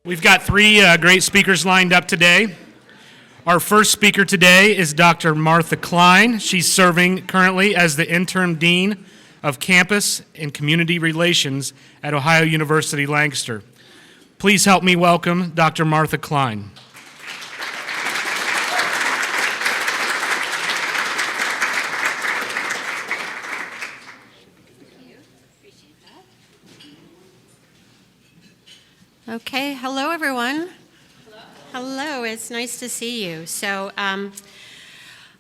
We've got three great speakers lined up today. Our first speaker today is Dr. Amanda-Clearcreek. She's serving currently as the Interim Dean of Campus and Community Relations at Ohio University Lancaster. Please help me welcome Dr. Amanda-Clearcreek. Okay, hello everyone. Hello, it's nice to see you. So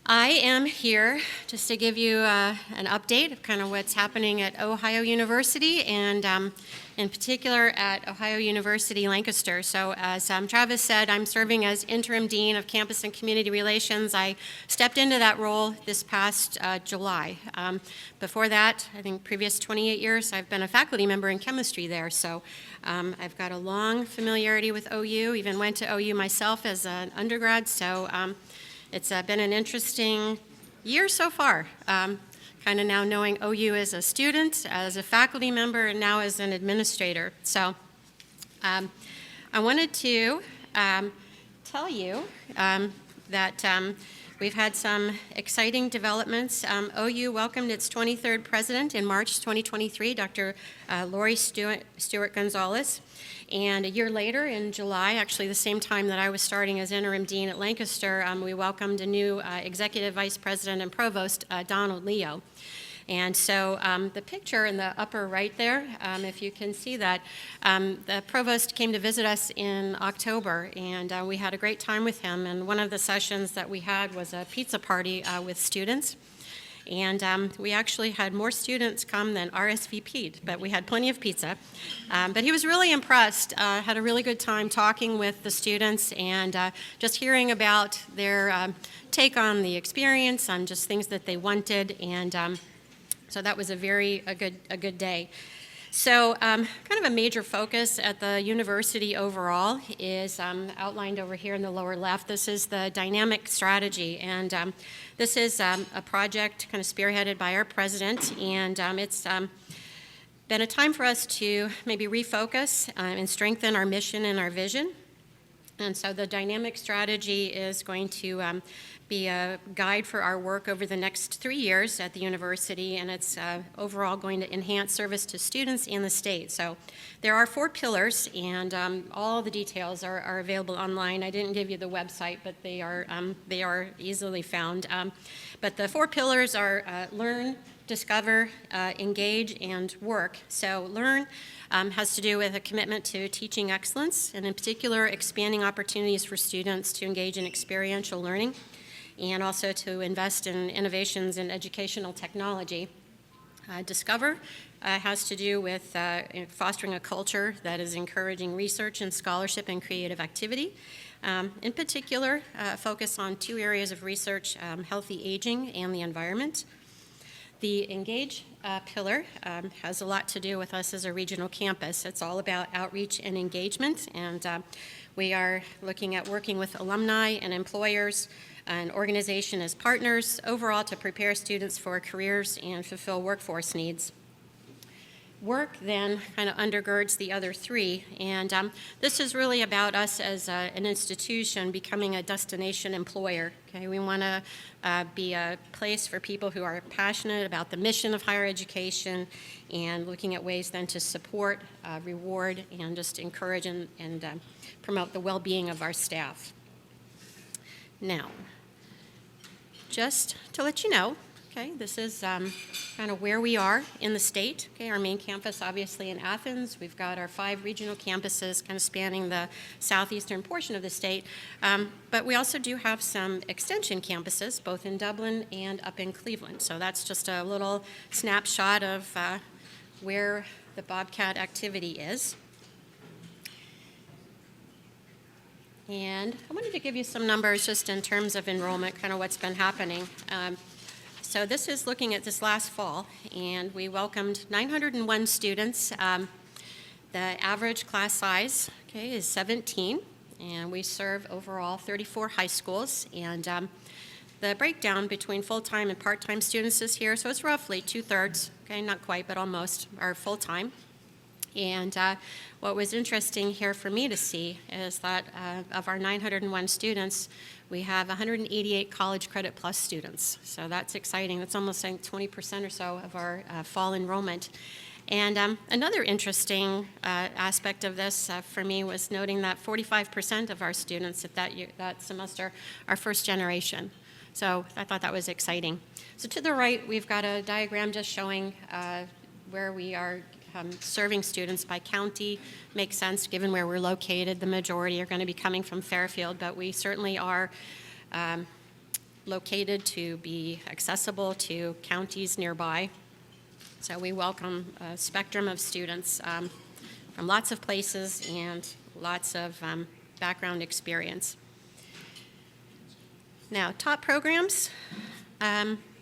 I am here just to give you an update of kind of what's happening at Ohio University and in particular at Ohio University Lancaster. So as Travis said, I'm serving as Interim Dean of Campus and Community Relations. I stepped into that role this past July. Before that, I think previous 28 years, I've been a faculty member in chemistry there. So I've got a long familiarity with OU, even went to OU myself as an undergrad. So it's been an interesting year so far. Kind of now knowing OU as a student, as a faculty member, and now as an administrator. So I wanted to tell you that we've had some exciting developments. OU welcomed its 23rd president in March 2023, Dr. Lori Stewart-Gonzalez. And a year later, in July, actually the same time that I was starting as interim dean at Lancaster, we welcomed a new executive vice president and provost, Donald Leo. And so the picture in the upper right there, if you can see that, the provost came to visit us in October, and we had a great time with him. And one of the sessions that we had was a pizza party with students. And we actually had more students come than RSVP'd, but we had plenty of pizza. But he was really impressed, had a really good time talking with the students and just hearing about their take on the experience, on just things that they wanted, and so that was a good day. So kind of a major focus at the university overall is outlined over here in the lower left. This is the dynamic strategy, and this is a project kind of spearheaded by our president, and it's been a time for us to maybe refocus and strengthen our mission and our vision. And so the dynamic strategy is going to be a guide for our work over the next 3 years at the university, and it's overall going to enhance service to students and the state. So there are 4 pillars, and all the details are available online. I didn't give you the website, but they are easily found. But the 4 pillars are learn, discover, engage, and work. So learn has to do with a commitment to teaching excellence, and in particular expanding opportunities for students to engage in experiential learning, and also to invest in innovations in educational technology. Discover has to do with fostering a culture that is encouraging research and scholarship and creative activity. In particular, focus on 2 areas of research, healthy aging and the environment. The Engage pillar has a lot to do with us as a regional campus. It's all about outreach and engagement, and we are looking at working with alumni and employers and organization as partners overall to prepare students for careers and fulfill workforce needs. Work then kind of undergirds the other 3, and this is really about us as an institution becoming a destination employer. Okay, we want to be a place for people who are passionate about the mission of higher education and looking at ways then to support, reward, and just encourage and promote the well-being of our staff. Now, just to let you know, okay, this is kind of where we are in the state. Okay, our main campus obviously in Athens. We've got our 5 regional campuses kind of spanning the southeastern portion of the state. But we also do have some extension campuses, both in Dublin and up in Cleveland. So that's just a little snapshot of where the Bobcat activity is. And I wanted to give you some numbers just in terms of enrollment, kind of what's been happening. So this is looking at this last fall, and we welcomed 901 students. The average class size, okay, is 17, and we serve overall 34 high schools. And the breakdown between full-time and part-time students is here, so it's roughly 2/3, okay, not quite, but almost, are full-time. And what was interesting here for me to see is that of our 901 students, we have 188 College Credit Plus students. So that's exciting. That's almost like 20% or so of our fall enrollment. And another interesting aspect of this for me was noting that 45% of our students at that semester are first generation. So I thought that was exciting. So to the right, we've got a diagram just showing where we are serving students by county. Makes sense given where we're located. The majority are going to be coming from Fairfield, but we certainly are located to be accessible to counties nearby. So we welcome a spectrum of students from lots of places and lots of background experience. Now, top programs.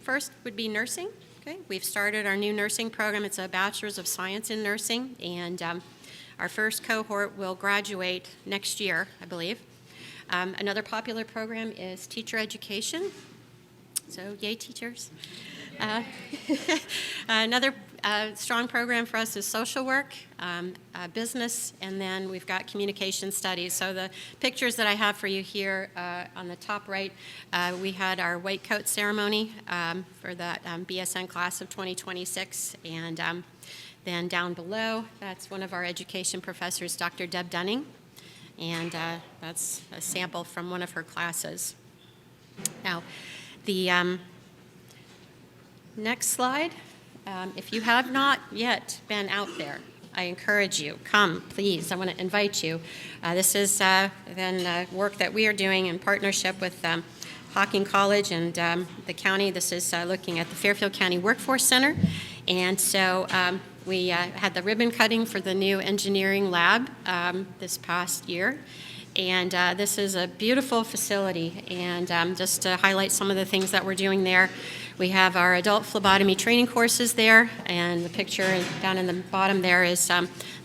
First would be nursing. Okay, we've started our new nursing program. It's a Bachelor's of Science in Nursing, and our first cohort will graduate next year, I believe. Another popular program is teacher education. So, yay, teachers. Another strong program for us is social work, business, and then we've got communication studies. So the pictures that I have for you here on the top right, we had our white coat ceremony for that BSN class of 2026, and then down below, that's one of our education professors, Dr. Deb Dunning, and that's a sample from one of her classes. Now, the next slide. If you have not yet been out there, I encourage you, come, please. I want to invite you. This is then work that we are doing in partnership with Hocking College and the county. This is looking at the Fairfield County Workforce Center. And so we had the ribbon cutting for the new engineering lab this past year. And this is a beautiful facility. And just to highlight some of the things that we're doing there, we have our adult phlebotomy training courses there, and the picture down in the bottom there is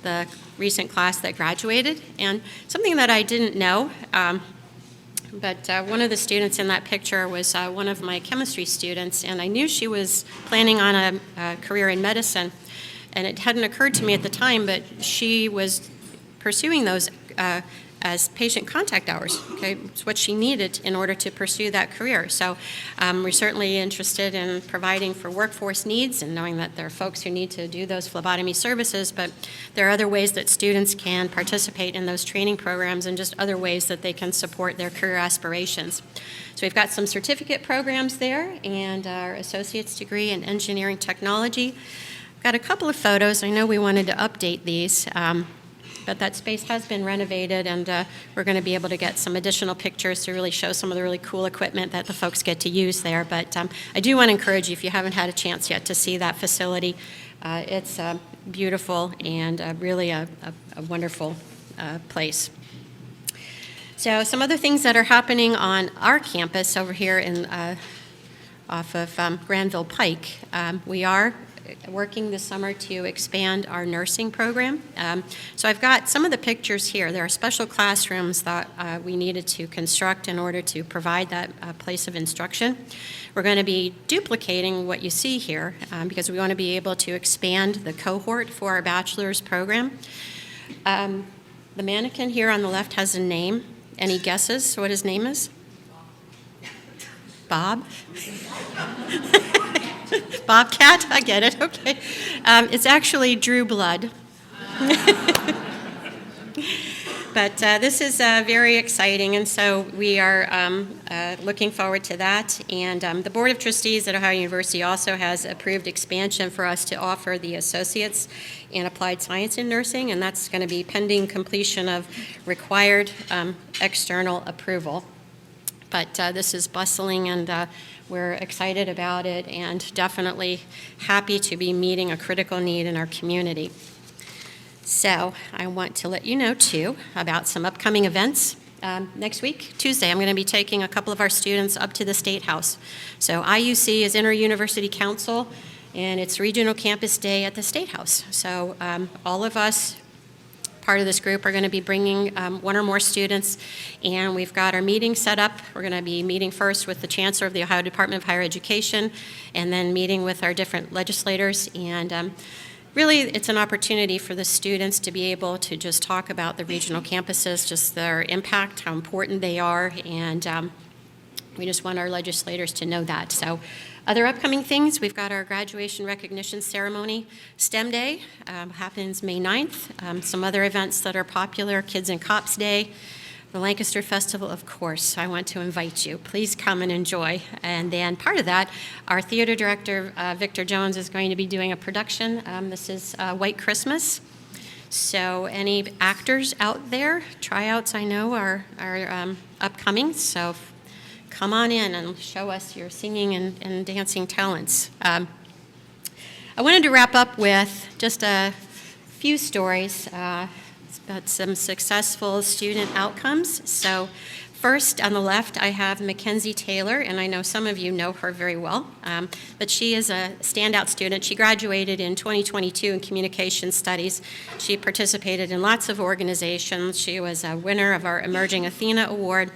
the recent class that graduated. And something that I didn't know, but one of the students in that picture was one of my chemistry students, and I knew she was planning on a career in medicine, and it hadn't occurred to me at the time, but she was pursuing those as patient contact hours. Okay, it's what she needed in order to pursue that career. So we're certainly interested in providing for workforce needs and knowing that there are folks who need to do those phlebotomy services, but there are other ways that students can participate in those training programs and just other ways that they can support their career aspirations. So we've got some certificate programs there and our associate's degree in engineering technology. I've got a couple of photos. I know we wanted to update these. But that space has been renovated, and we're going to be able to get some additional pictures to really show some of the really cool equipment that the folks get to use there. But I do want to encourage you, if you haven't had a chance yet to see that facility, it's beautiful and really a wonderful place. So some other things that are happening on our campus over here off of Granville Pike, we are working this summer to expand our nursing program. So I've got some of the pictures here. There are special classrooms that we needed to construct in order to provide that place of instruction. We're going to be duplicating what you see here because we want to be able to expand the cohort for our bachelor's program. The mannequin here on the left has a name. Any guesses what his name is? Bob? Bobcat? I get it, okay. It's actually Drew Blood. But this is very exciting, and so we are looking forward to that. And the Board of Trustees at Ohio University also has approved expansion for us to offer the associates in applied science in nursing, and that's going to be pending completion of required external approval. But this is bustling, and we're excited about it and definitely happy to be meeting a critical need in our community. So I want to let you know, too, about some upcoming events. Next week, Tuesday, I'm going to be taking a couple of our students up to the State House. So IUC is Inter-University Council, and it's Regional Campus Day at the State House. So all of us, part of this group, are going to be bringing one or more students, and we've got our meeting set up. We're going to be meeting first with the Chancellor of the Ohio Department of Higher Education, and then meeting with our different legislators, and really, it's an opportunity for the students to be able to just talk about the regional campuses, just their impact, how important they are, and we just want our legislators to know that. So other upcoming things, we've got our graduation recognition ceremony. STEM Day happens May 9th. Some other events that are popular, Kids and Cops Day, the Lancaster Festival, of course. I want to invite you. Please come and enjoy. And then part of that, our theater director, Victor Jones, is going to be doing a production. This is White Christmas. So any actors out there, tryouts I know are upcoming. So come on in and show us your singing and dancing talents. I wanted to wrap up with just a few stories about some successful student outcomes. So first, on the left, I have Mackenzie Taylor, and I know some of you know her very well, but she is a standout student. She graduated in 2022 in Communication Studies. She participated in lots of organizations. She was a winner of our Emerging Athena Award.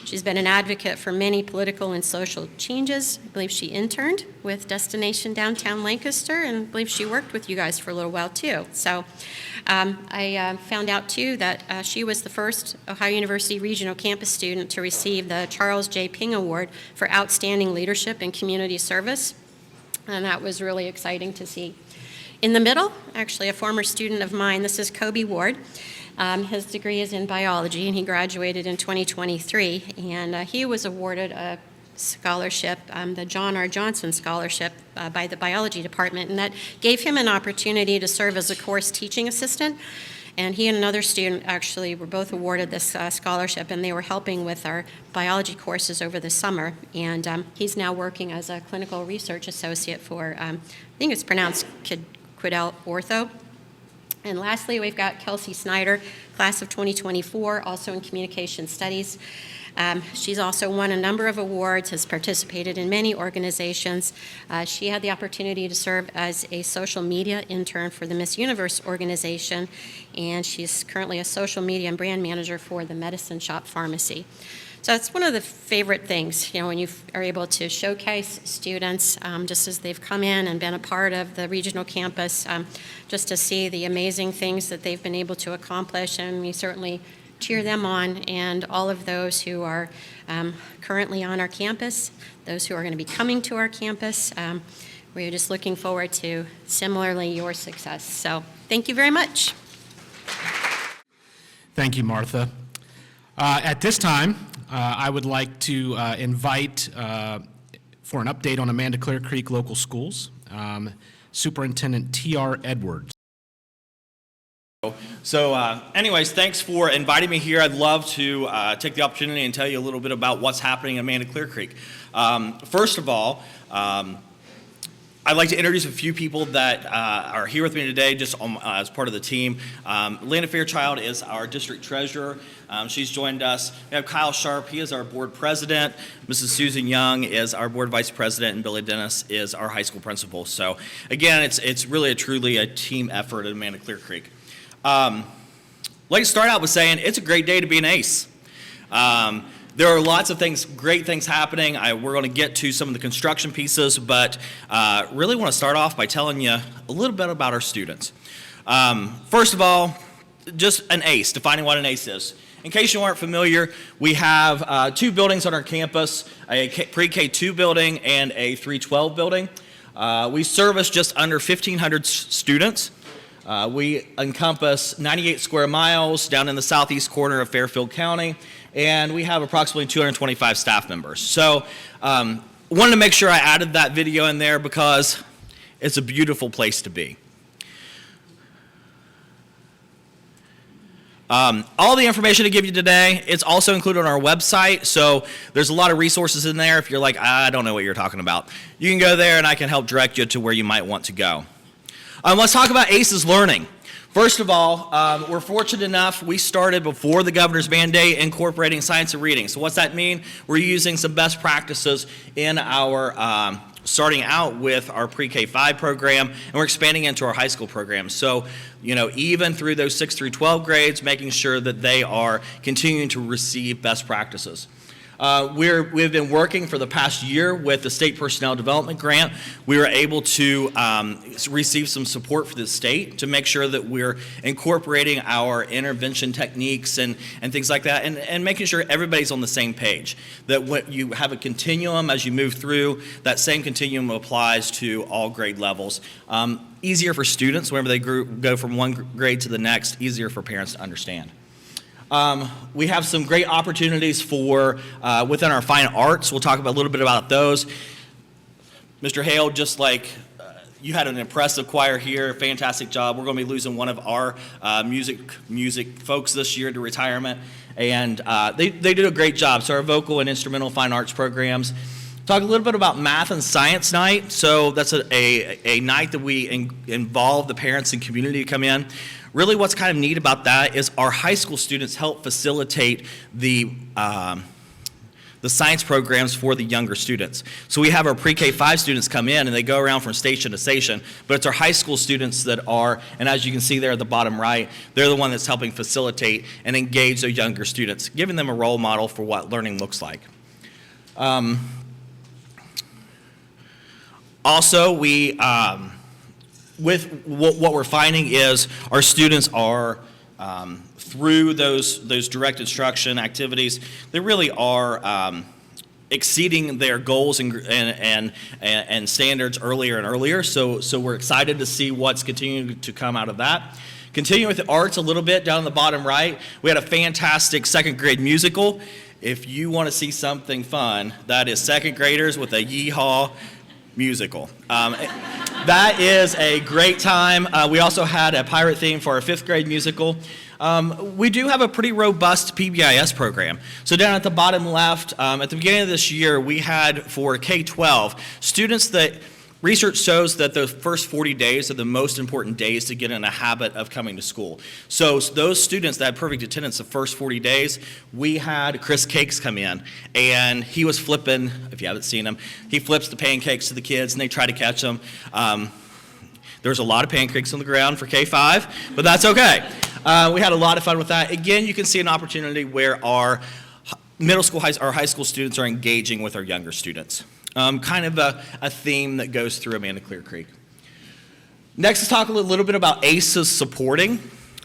She's been an advocate for many political and social changes. I believe she interned with Destination Downtown Lancaster, and I believe she worked with you guys for a little while too. So I found out too that she was the first Ohio University Regional Campus student to receive the Charles J. Ping Award for Outstanding Leadership and Community Service, and that was really exciting to see. In the middle, actually a former student of mine, this is Kobe Ward. His degree is in biology, and he graduated in 2023, and he was awarded a scholarship, the John R. Johnson Scholarship by the biology department, and that gave him an opportunity to serve as a course teaching assistant. And he and another student actually were both awarded this scholarship, and they were helping with our biology courses over the summer. And he's now working as a clinical research associate for, I think it's pronounced Quidel Ortho. And lastly, we've got Kelsey Snyder, class of 2024, also in Communication Studies. She's also won a number of awards, has participated in many organizations. She had the opportunity to serve as a social media intern for the Miss Universe organization, and she's currently a social media and brand manager for the Medicine Shop Pharmacy. So it's one of the favorite things, when you are able to showcase students, just as they've come in and been a part of the regional campus, just to see the amazing things that they've been able to accomplish, and we certainly cheer them on, and all of those who are currently on our campus, those who are going to be coming to our campus. We're just looking forward to, similarly, your success. So thank you very much. Thank you, Martha. At this time, I would like to invite for an update on Amanda-Clearcreek local schools, Superintendent T.R. Edwards. So anyways, thanks for inviting me here. I'd love to take the opportunity and tell you a little bit about what's happening at Amanda-Clearcreek. First of all, I'd like to introduce a few people that are here with me today just as part of the team. Lana Fairchild is our district treasurer. She's joined us. We have Kyle Sharp. He is our board president. Mrs. Susan Young is our board vice president, and Billy Dennis is our high school principal. So again, it's really truly a team effort at Amanda-Clearcreek. I'd like to start out with saying it's a great day to be an ACE. There are lots of things, great things happening. We're going to get to some of the construction pieces, but really want to start off by telling you a little bit about our students. First of all, just an ACE, defining what an ACE is. In case you aren't familiar, we have two buildings on our campus, a pre-K2 building and a 312 building. We service just under 1,500 students. We encompass 98 square miles down in the southeast corner of Fairfield County, and we have approximately 225 staff members. So wanted to make sure I added that video in there because it's a beautiful place to be. All the information to give you today, it's also included on our website, so there's a lot of resources in there. If you're like, I don't know what you're talking about, you can go there and I can help direct you to where you might want to go. Let's talk about ACES learning. First of all, we're fortunate enough, we started before the governor's mandate incorporating science and reading. So what's that mean? We're using some best practices in our, starting out with our pre-K5 program, and we're expanding into our high school program. So, even through those 6 through 12 grades, making sure that they are continuing to receive best practices. We've been working for the past year with the State Personnel Development Grant. We were able to receive some support for the state to make sure that we're incorporating our intervention techniques and things like that, and making sure everybody's on the same page. That when you have a continuum as you move through, that same continuum applies to all grade levels. Easier for students whenever they go from one grade to the next, easier for parents to understand. We have some great opportunities for within our fine arts. We'll talk a little bit about those. Mr. Hale, just like you had an impressive choir here, fantastic job. We're going to be losing one of our music folks this year to retirement, and they did a great job. So our vocal and instrumental fine arts programs. Talk a little bit about math and science night. So that's a night that we involve the parents and community to come in. Really what's kind of neat about that is our high school students help facilitate the science programs for the younger students. So we have our pre-K 5 students come in and they go around from station to station, but it's our high school students that are, and as you can see there at the bottom right, they're the one that's helping facilitate and engage those younger students, giving them a role model for what learning looks like. Also, we with what we're finding is our students are through those direct instruction activities, they really are exceeding their goals and standards earlier and earlier. So we're excited to see what's continuing to come out of that. Continuing with the arts a little bit down in the bottom right, we had a fantastic second grade musical. If you want to see something fun, that is second graders with a Yeehaw musical. That is a great time. We also had a pirate theme for our fifth grade musical. We do have a pretty robust PBIS program. So down at the bottom left, at the beginning of this year, we had for K-12, students that research shows that the first 40 days are the most important days to get in a habit of coming to school. So those students that had perfect attendance the first 40 days, we had Chris Cakes come in, and he was flipping, if you haven't seen him, he flips the pancakes to the kids, and they try to catch them. There's a lot of pancakes on the ground for K-5, but that's okay. We had a lot of fun with that. Again, you can see an opportunity where our middle school, our high school students are engaging with our younger students. Kind of a theme that goes through Amanda-Clearcreek. Next, let's talk a little bit about ACEs supporting.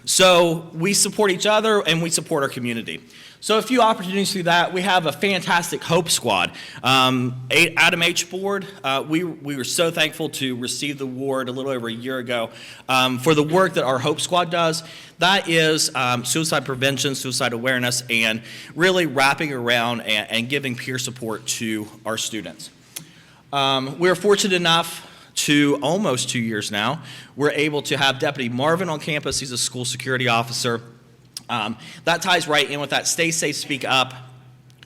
So we support each other and we support our community. So a few opportunities through that. We have a fantastic Hope Squad. Adam H. Board, we were so thankful to receive the award a little over a year ago for the work that our Hope Squad does. That is suicide prevention, suicide awareness, and really wrapping around and giving peer support to our students. We are fortunate enough to almost 2 years now, we're able to have Deputy Marvin on campus. He's a school security officer. That ties right in with that Stay Safe, Speak Up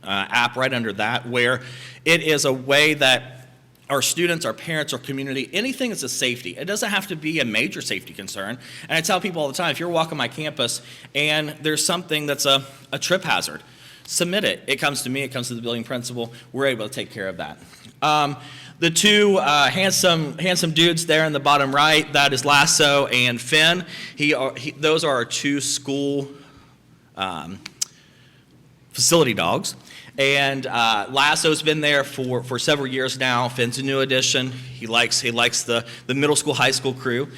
app right under that, where it is a way that our students, our parents, our community, anything that's a safety. It doesn't have to be a major safety concern. And I tell people all the time, if you're walking my campus and there's something that's a trip hazard, submit it. It comes to me, it comes to the building principal. We're able to take care of that. The two handsome dudes there in the bottom right, that is Lasso and Finn. Those are our two school facility dogs. And Lasso's been there for several years now. Finn's a new addition. He likes the middle school, high school crew.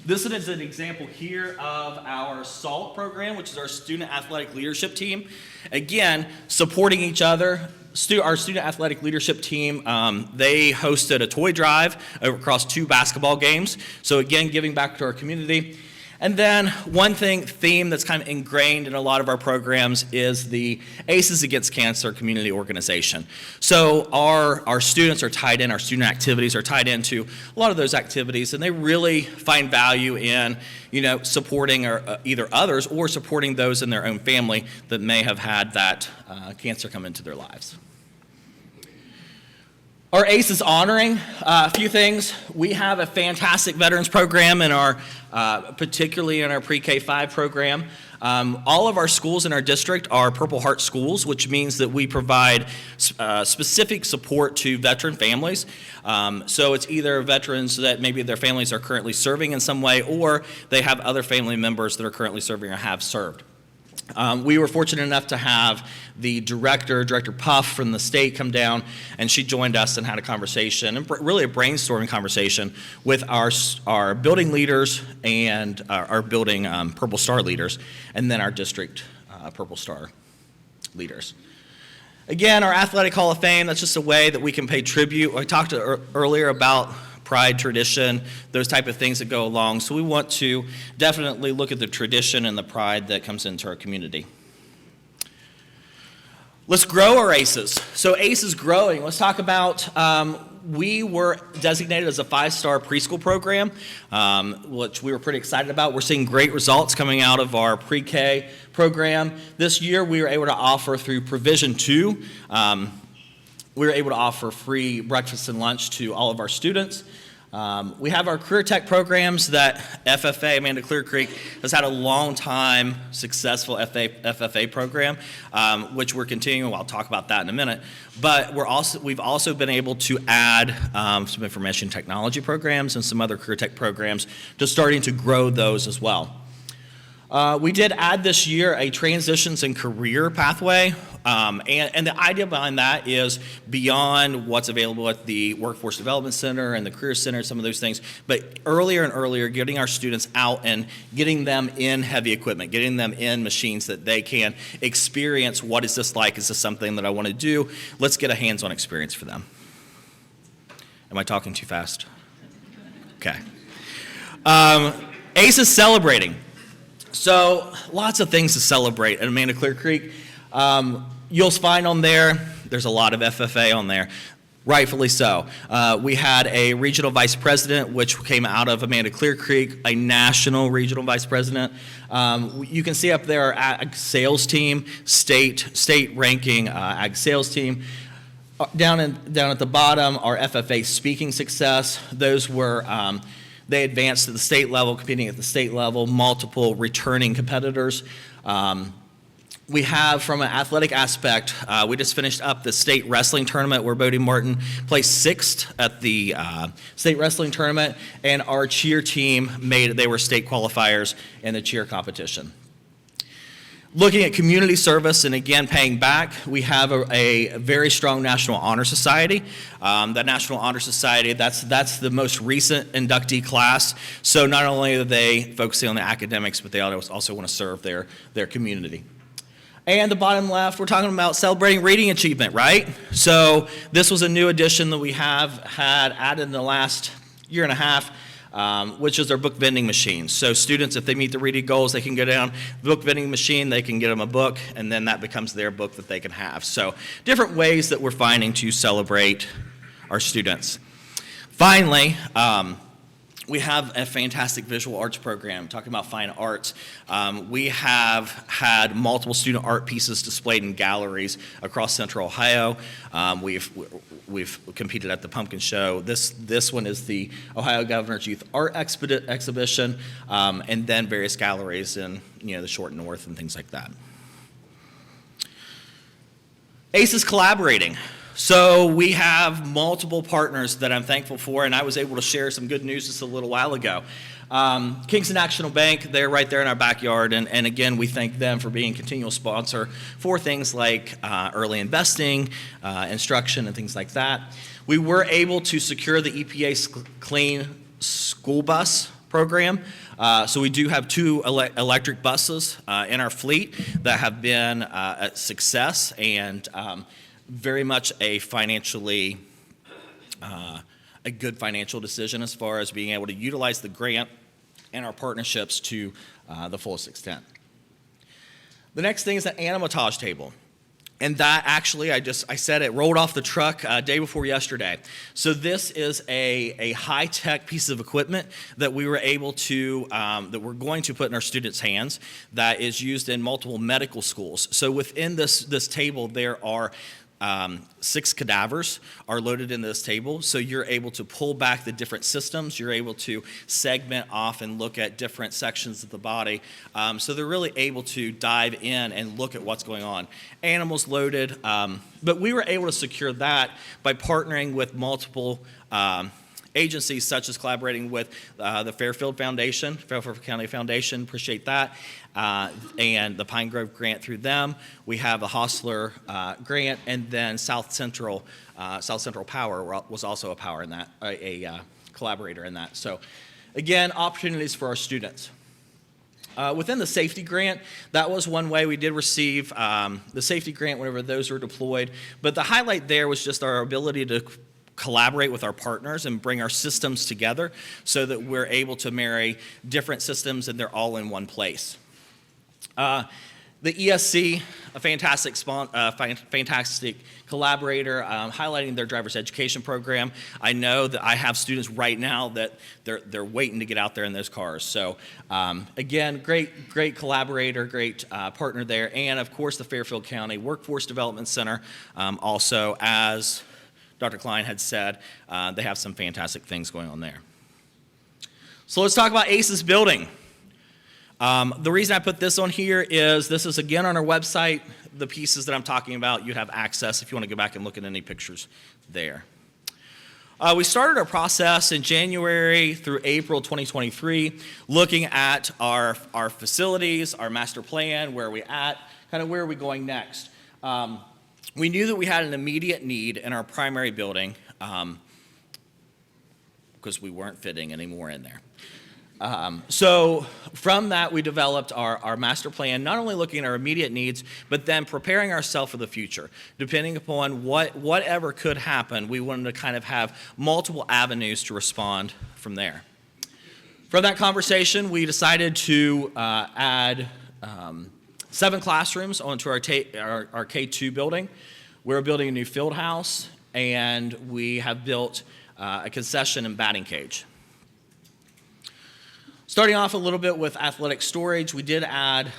This is an example here of our SALT program, which is our Student Athletic Leadership Team. Again, supporting each other. Our Student Athletic Leadership Team, they hosted a toy drive across 2 basketball games. So again, giving back to our community. And then one theme that's kind of ingrained in a lot of our programs is the ACEs Against Cancer community organization. So our students are tied in, our student activities are tied into a lot of those activities, and they really find value in, supporting either others or supporting those in their own family that may have had that cancer come into their lives. Our ACE is honoring a few things. We have a fantastic veterans program in our, particularly in our pre-K 5 program. All of our schools in our district are Purple Heart schools, which means that we provide specific support to veteran families. So it's either veterans that maybe their families are currently serving in some way, or they have other family members that are currently serving or have served. We were fortunate enough to have the Director Puff from the state come down, and she joined us and had a conversation, and really a brainstorming conversation with our building leaders and our building Purple Star leaders, and then our district Purple Star leaders. Again, our Athletic Hall of Fame, that's just a way that we can pay tribute. I talked earlier about pride, tradition, those type of things that go along. So we want to definitely look at the tradition and the pride that comes into our community. Let's grow our ACEs. So ACE is growing. Let's talk about, we were designated as a 5-star preschool program, which we were pretty excited about. We're seeing great results coming out of our pre-K program. This year we were able to offer through Provision 2, we were able to offer free breakfast and lunch to all of our students. We have our career tech programs that FFA, Amanda-Clearcreek, has had a long time successful FFA program, which we're continuing. I'll talk about that in a minute. But we've also been able to add some information technology programs and some other career tech programs, just starting to grow those as well. We did add this year a transitions and career pathway, and the idea behind that is beyond what's available at the Workforce Development Center and the Career Center, some of those things, but earlier and earlier getting our students out and getting them in heavy equipment, getting them in machines that they can experience what is this like, is this something that I want to do, let's get a hands-on experience for them. Am I talking too fast? Okay. ACE is celebrating. So lots of things to celebrate at Amanda-Clearcreek. You'll find on there's a lot of FFA on there, rightfully so. We had a regional vice president, which came out of Amanda-Clearcreek, a national regional vice president. You can see up there our ag sales team, state ranking ag sales team. Down at the bottom, our FFA speaking success. Those were they advanced to the state level, competing at the state level, multiple returning competitors. We have, from an athletic aspect, we just finished up the state wrestling tournament where Bodie Martin placed 6th at the state wrestling tournament, and our cheer team they were state qualifiers in the cheer competition. Looking at community service and again paying back, we have a very strong National Honor Society. That National Honor Society, that's the most recent inductee class. So not only are they focusing on the academics, but they also want to serve their community. And the bottom left, we're talking about celebrating reading achievement, right? So this was a new addition that we had added in the last year and a half. Which is our book vending machine. So students, if they meet the reading goals, they can go down the book vending machine, they can get them a book, and then that becomes their book that they can have. So different ways that we're finding to celebrate our students. Finally, we have a fantastic visual arts program, talking about fine arts. We have had multiple student art pieces displayed in galleries across Central Ohio. We've competed at the Pumpkin Show. This one is the Ohio Governor's Youth Art Exhibition, and then various galleries in the Short North and things like that. ACE is collaborating. So we have multiple partners that I'm thankful for, and I was able to share some good news just a little while ago. Kingston National Bank, they're right there in our backyard, and again, we thank them for being a continual sponsor for things like early investing, instruction, and things like that. We were able to secure the EPA Clean School Bus program. So we do have 2 electric buses in our fleet that have been a success, and very much a financially, a good financial decision as far as being able to utilize the grant and our partnerships to the fullest extent. The next thing is an animatage table. And that actually, I said it rolled off the truck day before yesterday. So this is a high-tech piece of equipment that we were able to, that we're going to put in our students' hands that is used in multiple medical schools. So within this table, there are 6 cadavers are loaded into this table, so you're able to pull back the different systems. You're able to segment off and look at different sections of the body. So they're really able to dive in and look at what's going on. Animals loaded, but we were able to secure that by partnering with multiple agencies such as collaborating with the Fairfield Foundation, Fairfield County Foundation, appreciate that, and the Pine Grove grant through them. We have the Hostler grant, and then South Central Power was also a power in that, a collaborator in that. So again, opportunities for our students. Within the safety grant, that was one way we did receive the safety grant whenever those were deployed. But the highlight there was just our ability to collaborate with our partners and bring our systems together so that we're able to marry different systems and they're all in one place. The ESC, a fantastic collaborator, highlighting their driver's education program. I know that I have students right now that they're waiting to get out there in those cars. So again, great collaborator, great partner there. And of course, the Fairfield County Workforce Development Center. Also, as Dr. Kline had said, they have some fantastic things going on there. So let's talk about ACES building. The reason I put this on here is this is again on our website. The pieces that I'm talking about, you have access if you want to go back and look at any pictures there. We started our process in January through April 2023, looking at our facilities, our master plan, where are we at, kind of where are we going next. We knew that we had an immediate need in our primary building because we weren't fitting anymore in there. So from that, we developed our master plan, not only looking at our immediate needs, but then preparing ourselves for the future. Depending upon whatever could happen, we wanted to kind of have multiple avenues to respond from there. From that conversation, we decided to add 7 classrooms onto our K2 building. We're building a new field house, and we have built a concession and batting cage. Starting off a little bit with athletic storage, we did add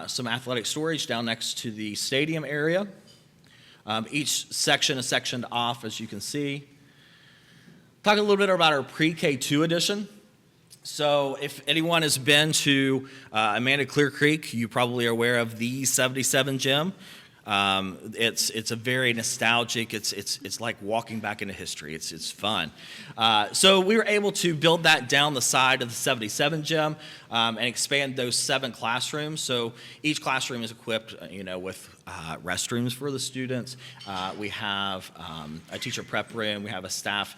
some athletic storage down next to the stadium area. Each section is sectioned off, as you can see. Talk a little bit about our pre-K2 edition. So if anyone has been to Amanda-Clearcreek, you probably are aware of the 77 gym. It's a very nostalgic, it's like walking back into history. It's fun. So we were able to build that down the side of the 77 gym and expand those 7 classrooms. So each classroom is equipped, with restrooms for the students. We have a teacher prep room. We have a staff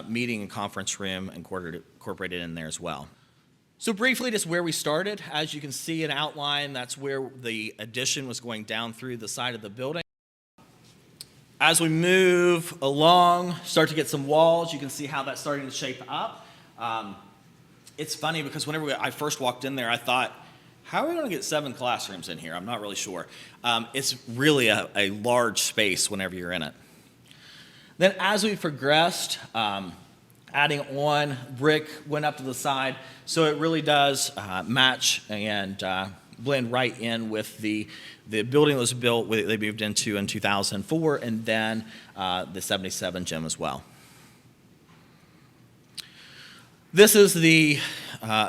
meeting and conference room incorporated in there as well. So briefly, just where we started. As you can see in outline, that's where the addition was going down through the side of the building. As we move along, start to get some walls, you can see how that's starting to shape up. It's funny because whenever I first walked in there, I thought, how are we going to get 7 classrooms in here? I'm not really sure. It's really a large space whenever you're in it. Then as we progressed, adding on brick went up to the side, so it really does match and blend right in with the building that was built, they moved into in 2004, and then the 77 gym as well. This is the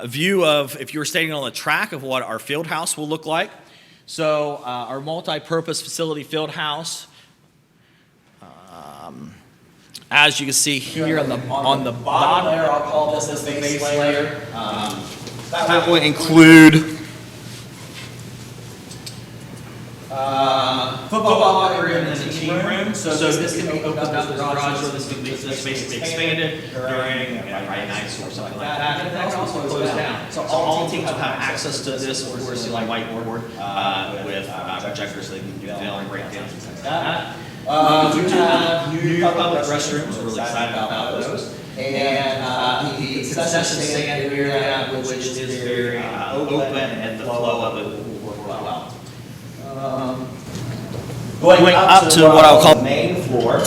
view of, if you were standing on the track, of what our field house will look like. So our multi-purpose facility field house, as you can see here on the bottom layer, I'll call this the base layer. That will include football locker room and the team room. So this can be opened up as garage, or this can be basically expanded during Friday nights or something like that. And that can also close down. So all teams will have access to this, of course, like whiteboard with projectors so they can do film and breakdowns and things like that. We do have new public restrooms. We're really excited about those. And the concession stand area, which is very open, and the flow of it will work well. Going up to what I'll call the main floor.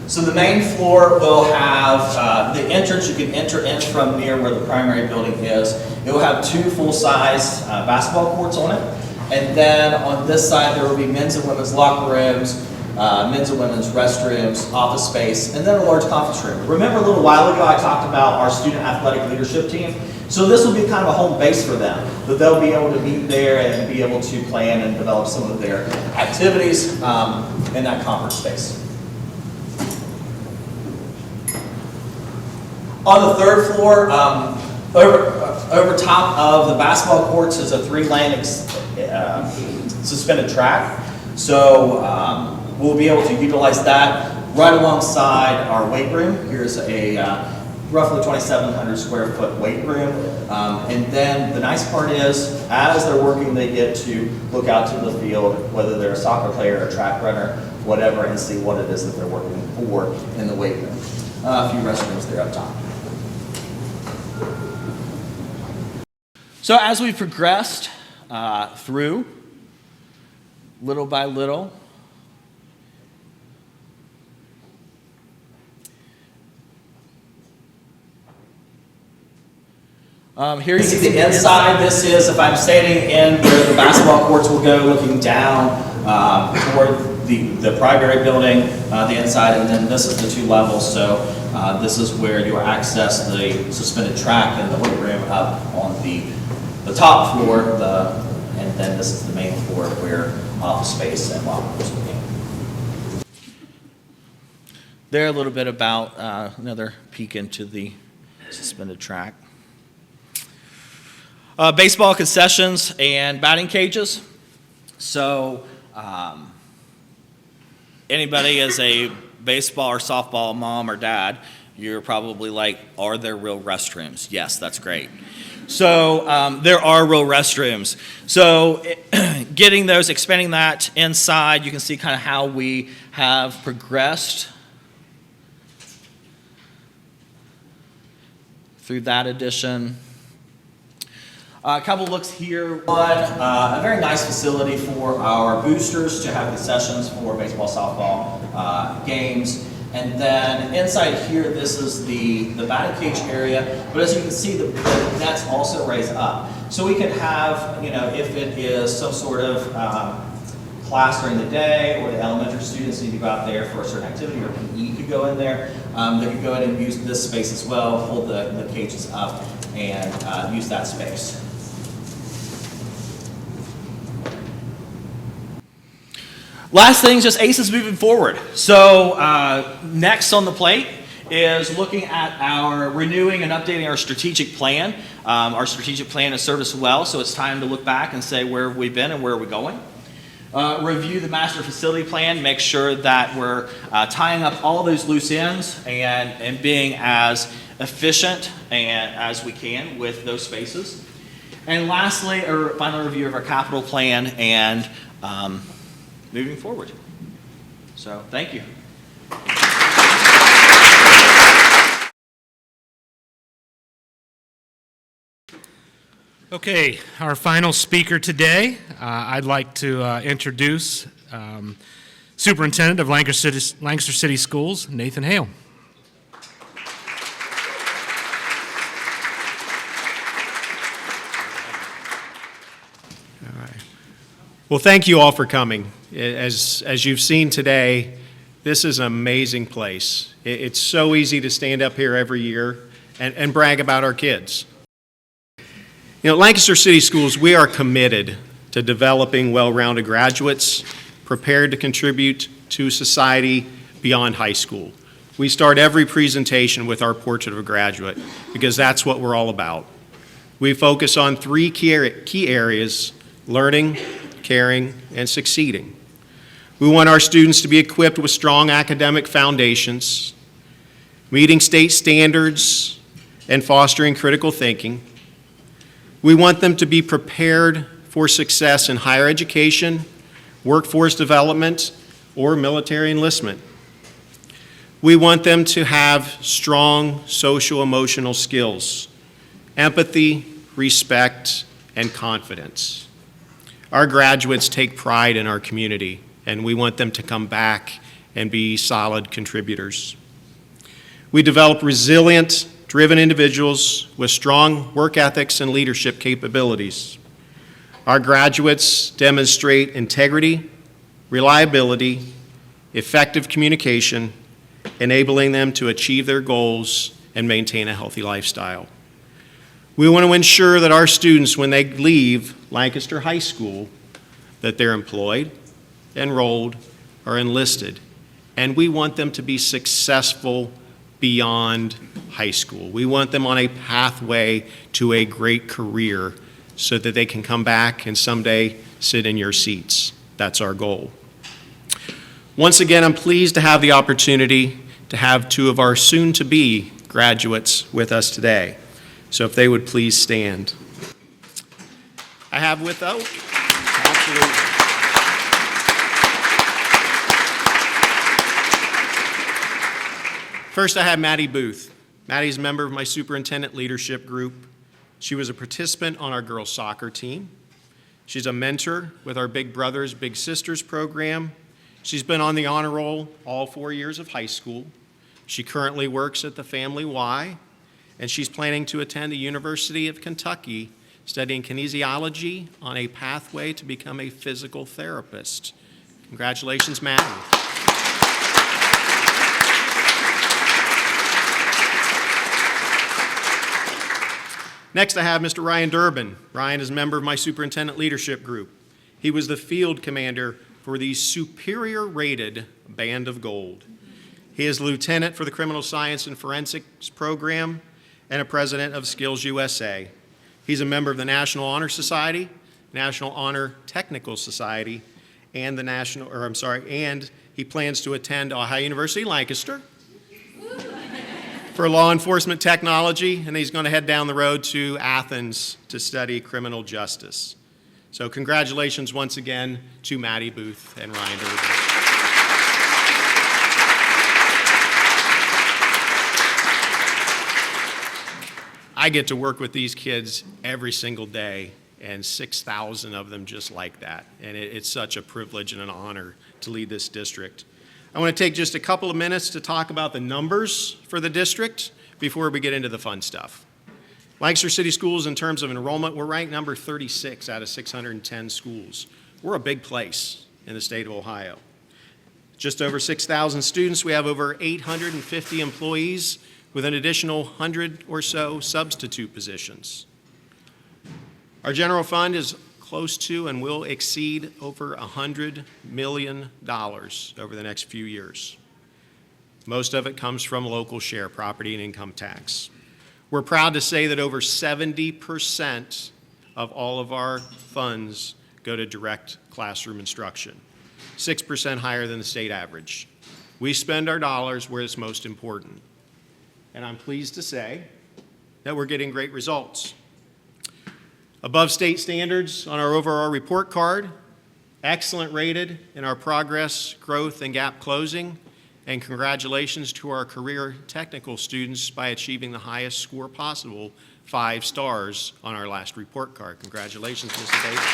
So the main floor will have the entrance. You can enter in from near where the primary building is. It will have 2 full-size basketball courts on it. And then on this side, there will be men's and women's locker rooms, men's and women's restrooms, office space, and then a large conference room. Remember a little while ago I talked about our student athletic leadership team? So this will be kind of a home base for them, that they'll be able to meet there and be able to plan and develop some of their activities in that conference space. On the third floor, over top of the basketball courts is a 3-lane suspended track. So we'll be able to utilize that right alongside our weight room. Here's a roughly 2,700 square foot weight room. And then the nice part is, as they're working, they get to look out to the field, whether they're a soccer player, a track runner, whatever, and see what it is that they're working for in the weight room. A few restrooms there up top. So as we progressed through, little by little, here you see the inside. This is, if I'm standing in where the basketball courts will go, looking down toward the primary building, the inside, and then this is the 2 levels. So this is where you access the suspended track and the weight room up on the top floor, and then this is the main floor where office space and lockers will be. There a little bit about another peek into the suspended track. Baseball concessions and batting cages. So anybody as a baseball or softball mom or dad, you're probably like, are there real restrooms? Yes, that's great. So there are real restrooms. So getting those, expanding that inside, you can see kind of how we have progressed through that addition. A couple looks here. One, a very nice facility for our boosters to have concessions for baseball, softball games. And then inside here, this is the batting cage area. But as you can see, the net's also raised up. So we could have, if it is some sort of class during the day, or the elementary students need to go out there for a certain activity, or PE could go in there, they could go ahead and use this space as well, pull the cages up, and use that space. Last thing is just ACES moving forward. So next on the plate is looking at our renewing and updating our strategic plan. Our strategic plan has served us well, so it's time to look back and say where have we been and where are we going. Review the master facility plan, make sure that we're tying up all those loose ends and being as efficient as we can with those spaces. And lastly, a final review of our capital plan and moving forward. So, thank you. Okay, our final speaker today, I'd like to introduce Superintendent of Lancaster City Schools, Nathan Hale. Well, thank you all for coming. As you've seen today, this is an amazing place. It's so easy to stand up here every year and brag about our kids. Lancaster City Schools, we are committed to developing well-rounded graduates prepared to contribute to society beyond high school. We start every presentation with our portrait of a graduate because that's what we're all about. We focus on 3 key areas: learning, caring, and succeeding. We want our students to be equipped with strong academic foundations, meeting state standards, and fostering critical thinking. We want them to be prepared for success in higher education, workforce development, or military enlistment. We want them to have strong social-emotional skills, empathy, respect, and confidence. Our graduates take pride in our community, and we want them to come back and be solid contributors. We develop resilient, driven individuals with strong work ethics and leadership capabilities. Our graduates demonstrate integrity, reliability, effective communication, enabling them to achieve their goals and maintain a healthy lifestyle. We want to ensure that our students, when they leave Lancaster High School, that they're employed, enrolled, or enlisted. And we want them to be successful beyond high school. We want them on a pathway to a great career so that they can come back and someday sit in your seats. That's our goal. Once again, I'm pleased to have the opportunity to have two of our soon-to-be graduates with us today. So if they would please stand. I have with us, absolutely. First, I have Maddie Booth. Maddie's a member of my superintendent leadership group. She was a participant on our girls' soccer team. She's a mentor with our Big Brothers, Big Sisters program. She's been on the honor roll all 4 years of high school. She currently works at the Family Y, and she's planning to attend the University of Kentucky, studying kinesiology on a pathway to become a physical therapist. Congratulations, Maddie. Next, I have Mr. Ryan Durbin. Ryan is a member of my superintendent leadership group. He was the field commander for the superior-rated Band of Gold. He is lieutenant for the Criminal Science and Forensics Program and a president of Skills USA. He's a member of the National Honor Society, National Honor Technical Society, and and he plans to attend Ohio University Lancaster for law enforcement technology, and he's going to head down the road to Athens to study criminal justice. So congratulations once again to Maddie Booth and Ryan Durbin. I get to work with these kids every single day, and 6,000 of them just like that. And it's such a privilege and an honor to lead this district. I want to take just a couple of minutes to talk about the numbers for the district before we get into the fun stuff. Lancaster City Schools, in terms of enrollment, we're ranked number 36 out of 610 schools. We're a big place in the state of Ohio. Just over 6,000 students. We have over 850 employees with an additional 100 or so substitute positions. Our general fund is close to and will exceed over $100 million over the next few years. Most of it comes from local share, property and income tax. We're proud to say that over 70% of all of our funds go to direct classroom instruction, 6% higher than the state average. We spend our dollars where it's most important. And I'm pleased to say that we're getting great results. Above state standards on our overall report card, excellent rated in our progress, growth, and gap closing, and congratulations to our career technical students by achieving the highest score possible, 5 stars on our last report card. Congratulations, Mrs. Davis.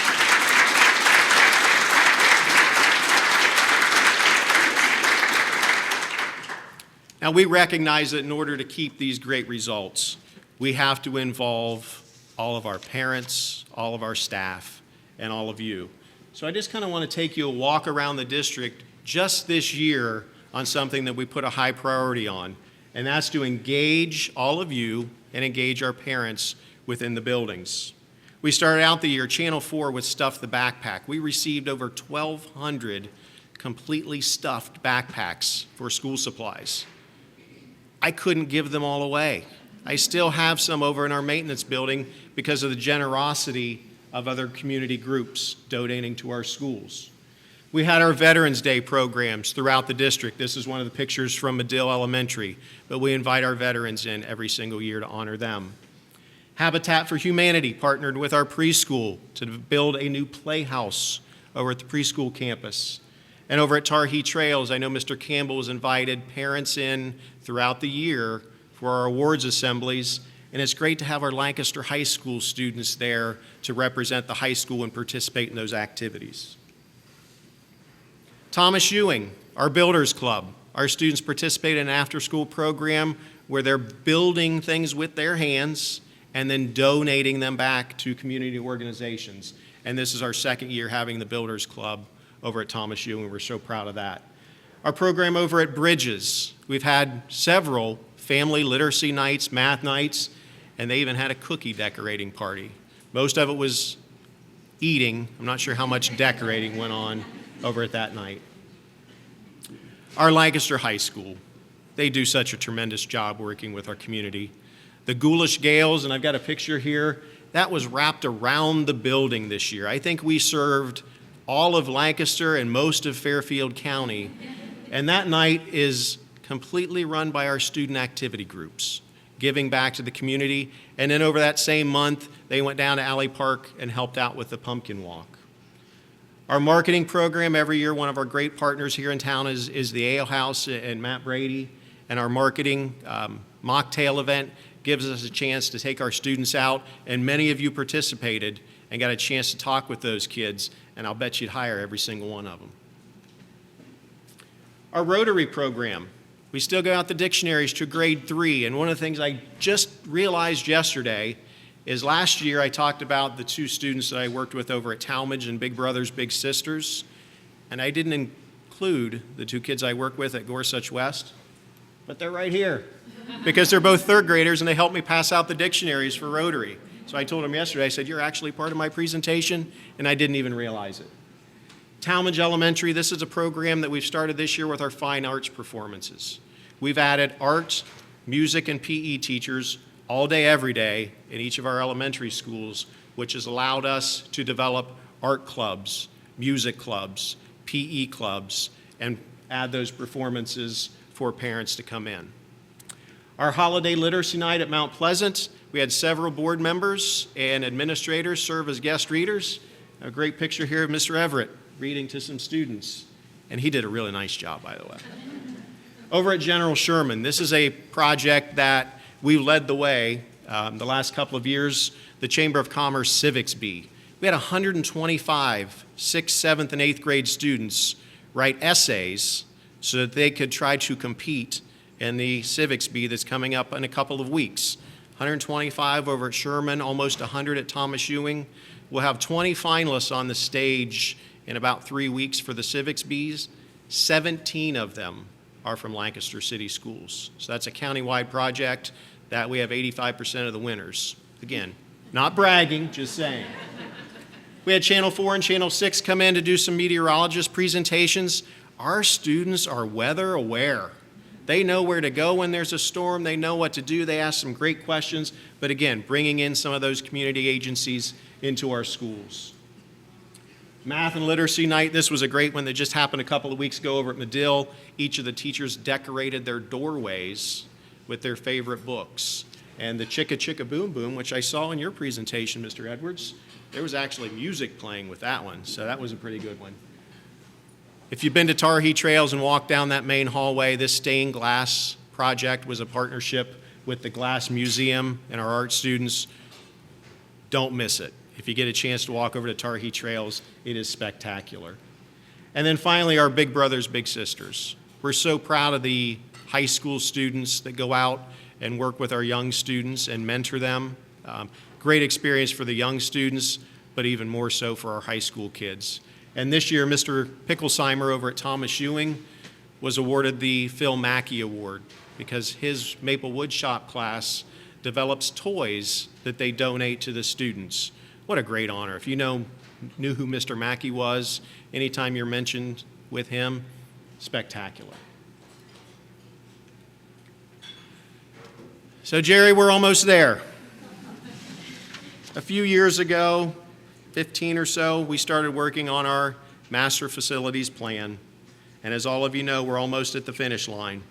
Now, we recognize that in order to keep these great results, we have to involve all of our parents, all of our staff, and all of you. So I just kind of want to take you a walk around the district just this year on something that we put a high priority on, and that's to engage all of you and engage our parents within the buildings. We started out the year, Channel 4, with Stuff the Backpack. We received over 1,200 completely stuffed backpacks for school supplies. I couldn't give them all away. I still have some over in our maintenance building because of the generosity of other community groups donating to our schools. We had our Veterans Day programs throughout the district. This is one of the pictures from Medill Elementary, but we invite our veterans in every single year to honor them. Habitat for Humanity partnered with our preschool to build a new playhouse over at the preschool campus. And over at Tarhee Trails, I know Mr. Campbell has invited parents in throughout the year for our awards assemblies, and it's great to have our Lancaster High School students there to represent the high school and participate in those activities. Thomas Ewing, our Builders Club. Our students participate in an after-school program where they're building things with their hands and then donating them back to community organizations. And this is our second year having the Builders Club over at Thomas Ewing. We're so proud of that. Our program over at Bridges, we've had several family literacy nights, math nights, and they even had a cookie decorating party. Most of it was eating. I'm not sure how much decorating went on over at that night. Our Lancaster High School. They do such a tremendous job working with our community. The Ghoulish Gales, and I've got a picture here, that was wrapped around the building this year. I think we served all of Lancaster and most of Fairfield County, and that night is completely run by our student activity groups, giving back to the community. And then over that same month, they went down to Alley Park and helped out with the pumpkin walk. Our marketing program, every year, one of our great partners here in town is the Ale House and Matt Brady. And our marketing mocktail event gives us a chance to take our students out, and many of you participated and got a chance to talk with those kids, and I'll bet you'd hire every single one of them. Our Rotary program, we still go out the dictionaries to grade 3, and one of the things I just realized yesterday is last year I talked about the 2 students that I worked with over at Talmadge and Big Brothers Big Sisters, and I didn't include the 2 kids I work with at Gorsuch West, but they're right here because they're both 3rd graders and they helped me pass out the dictionaries for Rotary. So I told them yesterday, I said, you're actually part of my presentation, and I didn't even realize it. Talmadge Elementary, this is a program that we've started this year with our fine arts performances. We've added art, music, and PE teachers all day, every day in each of our elementary schools, which has allowed us to develop art clubs, music clubs, PE clubs, and add those performances for parents to come in. Our holiday literacy night at Mount Pleasant, we had several board members and administrators serve as guest readers. A great picture here of Mr. Everett reading to some students, and he did a really nice job, by the way. Over at General Sherman, this is a project that we led the way the last couple of years, the Chamber of Commerce Civics Bee. We had 125 6th, 7th, and 8th grade students write essays so that they could try to compete in the Civics Bee that's coming up in a couple of weeks. 125 over at Sherman, almost 100 at Thomas Ewing. We'll have 20 finalists on the stage in about 3 weeks for the Civics Bees. 17 of them are from Lancaster City Schools. So that's a countywide project that we have 85% of the winners. Again, not bragging, just saying. We had Channel 4 and Channel 6 come in to do some meteorologist presentations. Our students are weather aware. They know where to go when there's a storm. They know what to do. They ask some great questions. But again, bringing in some of those community agencies into our schools. Math and Literacy Night, this was a great one that just happened a couple of weeks ago over at Medill. Each of the teachers decorated their doorways with their favorite books. And the Chicka Chicka Boom Boom, which I saw in your presentation, Mr. Edwards, there was actually music playing with that one, so that was a pretty good one. If you've been to Tarhee Trails and walked down that main hallway, this stained glass project was a partnership with the Glass Museum and our art students. Don't miss it. If you get a chance to walk over to Tarhee Trails, it is spectacular. And then finally, our Big Brothers Big Sisters. We're so proud of the high school students that go out and work with our young students and mentor them. Great experience for the young students, but even more so for our high school kids. And this year, Mr. Picklesheimer over at Thomas Ewing was awarded the Phil Mackey Award because his Maple Wood Shop class develops toys that they donate to the students. What a great honor. If you knew who Mr. Mackey was, anytime you're mentioned with him, spectacular. So Jerry, we're almost there. A few years ago, 15 or so, we started working on our master facilities plan. And as all of you know, we're almost at the finish line.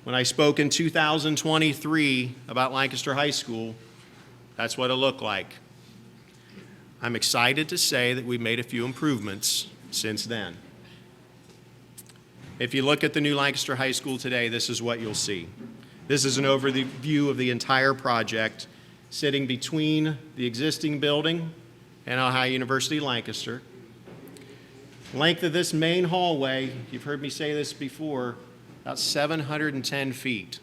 When I spoke in 2023 about Lancaster High School, that's what it looked like. I'm excited to say that we've made a few improvements since then. If you look at the new Lancaster High School today, this is what you'll see. This is an overview of the entire project, sitting between the existing building and Ohio University Lancaster. Length of this main hallway, you've heard me say this before, about 710 feet.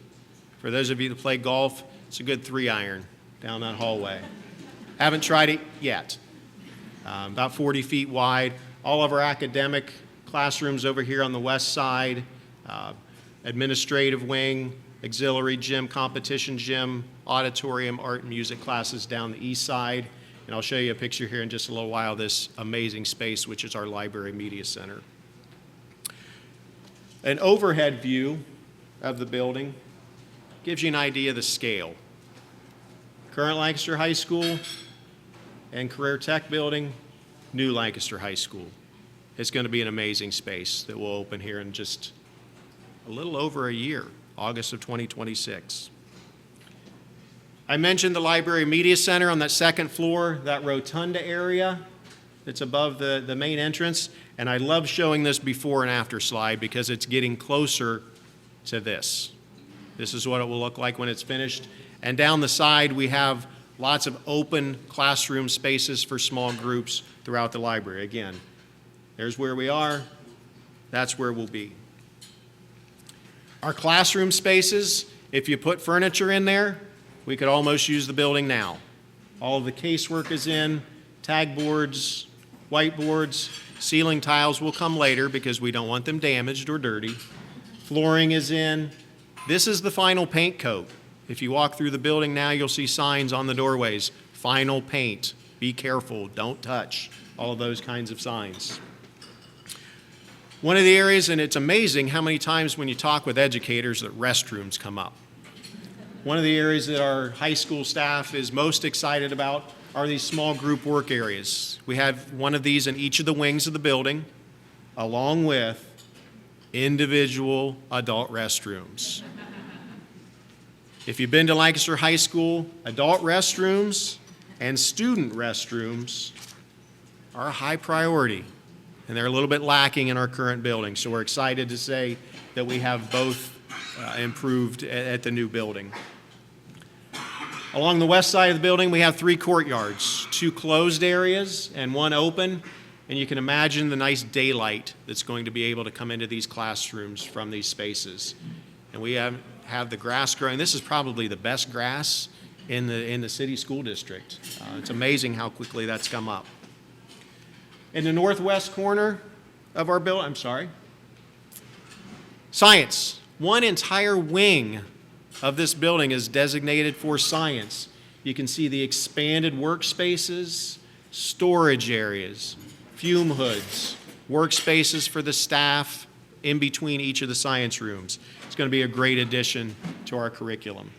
For those of you that play golf, it's a good 3-iron down that hallway. Haven't tried it yet. About 40 feet wide. All of our academic classrooms over here on the west side, administrative wing, auxiliary gym, competition gym, auditorium, art and music classes down the east side. And I'll show you a picture here in just a little while, this amazing space, which is our library media center. An overhead view of the building gives you an idea of the scale. Current Lancaster High School and Career Tech building, new Lancaster High School. It's going to be an amazing space that will open here in just a little over a year, August of 2026. I mentioned the Library Media Center on that second floor, that rotunda area that's above the main entrance. And I love showing this before and after slide because it's getting closer to this. This is what it will look like when it's finished. And down the side, we have lots of open classroom spaces for small groups throughout the library. Again, there's where we are. That's where we'll be. Our classroom spaces, if you put furniture in there, we could almost use the building now. All of the casework is in, tag boards, whiteboards, ceiling tiles will come later because we don't want them damaged or dirty. Flooring is in. This is the final paint coat. If you walk through the building now, you'll see signs on the doorways, final paint, be careful, don't touch, all of those kinds of signs. One of the areas, and it's amazing how many times when you talk with educators that restrooms come up. One of the areas that our high school staff is most excited about are these small group work areas. We have one of these in each of the wings of the building, along with individual adult restrooms. If you've been to Lancaster High School, adult restrooms and student restrooms are a high priority, and they're a little bit lacking in our current building. So we're excited to say that we have both improved at the new building. Along the west side of the building, we have 3 courtyards, 2 closed areas and 1 open. And you can imagine the nice daylight that's going to be able to come into these classrooms from these spaces. And we have the grass growing. This is probably the best grass in the city school district. It's amazing how quickly that's come up. In the northwest corner of our building, science. One entire wing of this building is designated for science. You can see the expanded workspaces, storage areas, fume hoods, workspaces for the staff in between each of the science rooms. It's going to be a great addition to our curriculum.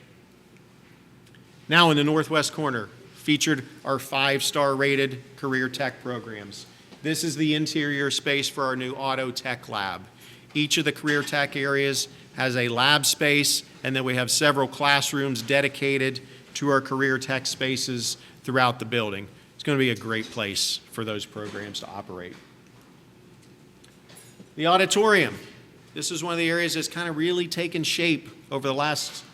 Now in the northwest corner, featured our 5-star rated career tech programs. This is the interior space for our new auto tech lab. Each of the career tech areas has a lab space, and then we have several classrooms dedicated to our career tech spaces throughout the building. It's going to be a great place for those programs to operate. The auditorium. This is one of the areas that's kind of really taken shape over the last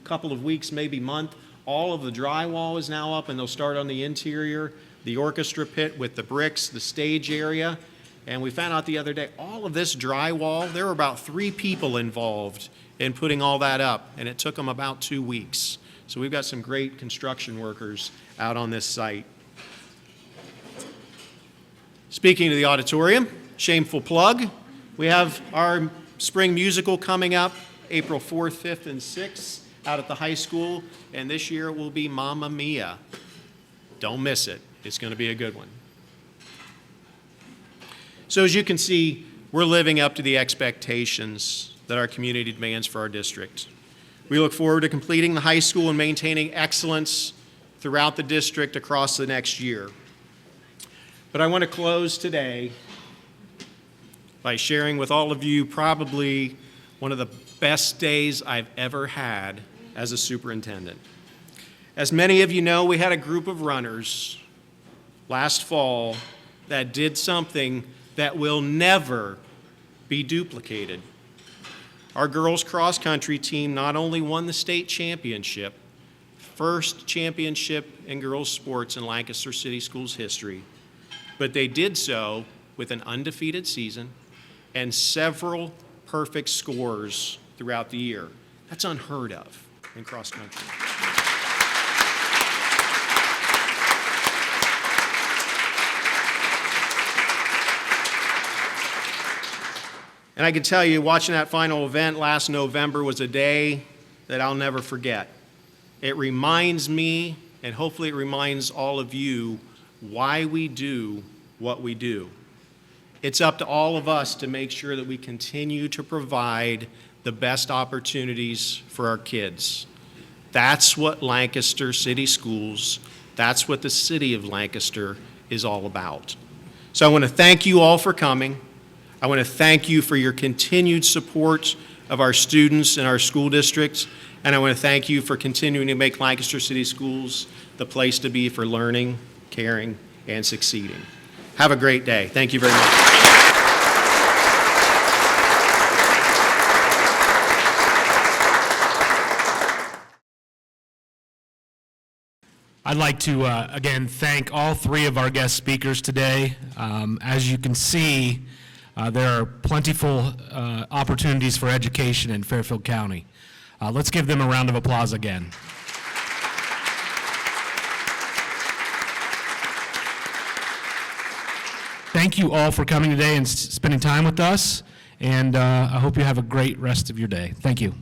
couple of weeks, maybe month. All of the drywall is now up, and they'll start on the interior, the orchestra pit with the bricks, the stage area. And we found out the other day, all of this drywall, there were about 3 people involved in putting all that up, and it took them about 2 weeks. So we've got some great construction workers out on this site. Speaking of the auditorium, shameful plug, we have our spring musical coming up April 4th, 5th, and 6th out at the high school, and this year it will be Mamma Mia. Don't miss it. It's going to be a good one. So as you can see, we're living up to the expectations that our community demands for our district. We look forward to completing the high school and maintaining excellence throughout the district across the next year. But I want to close today by sharing with all of you probably one of the best days I've ever had as a superintendent. As many of you know, we had a group of runners last fall that did something that will never be duplicated. Our girls cross country team not only won the state championship, first championship in girls sports in Lancaster City Schools history, but they did so with an undefeated season and several perfect scores throughout the year. That's unheard of in cross country. And I can tell you, watching that final event last November was a day that I'll never forget. It reminds me, and hopefully it reminds all of you, why we do what we do. It's up to all of us to make sure that we continue to provide the best opportunities for our kids. That's what Lancaster City Schools, that's what the city of Lancaster is all about. So I want to thank you all for coming. I want to thank you for your continued support of our students and our school districts. And I want to thank you for continuing to make Lancaster City Schools the place to be for learning, caring, and succeeding. Have a great day. Thank you very much. I'd like to, again, thank all three of our guest speakers today. As you can see, there are plentiful opportunities for education in Fairfield County. Let's give them a round of applause again. Thank you all for coming today and spending time with us, and I hope you have a great rest of your day. Thank you.